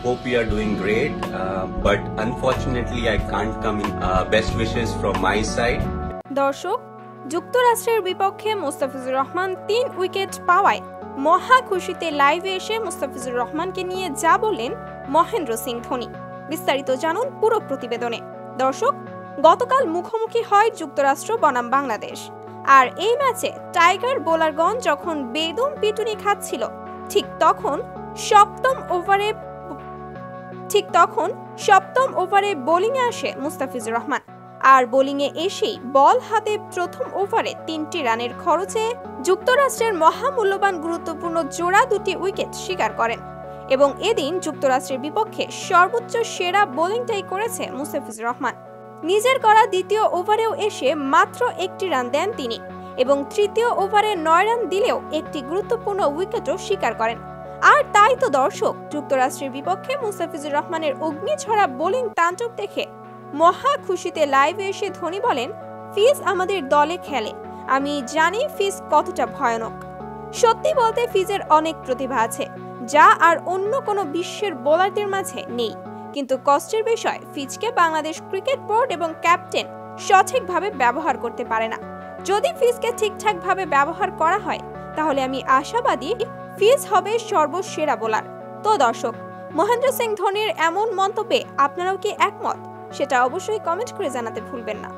Hope you are doing great, but unfortunately I can't come in. Best wishes from my side. দর্শক, যুক্তরাষ্ট্রের বিপক্ষে Mustafizur Rahman 3 wicket পাওয়ায় মহা খুশিতে লাইভে এসে মুস্তাফিজুর রহমানকে নিয়ে যা বললেন মহেন্দ্র সিং ধোনি। বিস্তারিত জানুন পুরো প্রতিবেদনে। দর্শক, গতকাল মুখোমুখি হয় যুক্তরাষ্ট্র বনাম বাংলাদেশ। আর এই ম্যাচে টাইগার বোলারগণ যখন বেদম পিটুনি খাচ্ছিল, ঠিক তখন সপ্তম ওভারে বোলিংয়ে আসে মুস্তাফিজুর রহমান। আর বোলিংয়ে এসেই বল হাতে প্রথম ওভারে 3টি রানের খরচে যুক্তরাষ্ট্রের মহামূল্যবান গুরুত্বপূর্ণ জোড়া 2টি উইকেট শিকার করেন এবং এদিন যুক্তরাষ্ট্রের বিপক্ষে সর্বোচ্চ সেরা বোলিংটাই করেছে মুস্তাফিজুর রহমান। নিজের করা দ্বিতীয় ওভারেও এসে মাত্র 1টি রান দেন তিনি এবং তৃতীয় ওভারে 9 রান দিলেও একটি গুরুত্বপূর্ণ উইকেটও শিকার করেন। আর তাই তো দর্শক, যুক্তরাষ্ট্রের বিপক্ষে মুস্তাফিজুর রহমানের অগ্নিঝরা বোলিং তাণ্ডব দেখে মহা খুশিতে লাইভে এসে ধোনি বলেন, ফিজ আমাদের দলে খেলে, আমি জানি ফিজ কতটা ভয়ানক। সত্যি বলতে ফিজের অনেক প্রতিভা আছে, যা আর অন্য কোনো বিশ্বের বোলারদের মাঝে নেই। কিন্তু কষ্টের বিষয়, ফিজকে বাংলাদেশ ক্রিকেট বোর্ড এবং ক্যাপ্টেন সঠিকভাবে ব্যবহার করতে পারে না। যদি ফিজকে ঠিকঠাকভাবে ব্যবহার করা হয়, তাহলে আমি আশাবাদী ফিজ হবে সর্বসেরা বোলার। তো দর্শক, মহেন্দ্র সিং ধোনির এমন মন্তব্যে আপনারাও কি একমত? সেটা অবশ্যই কমেন্ট করে জানাতে ভুলবেন না।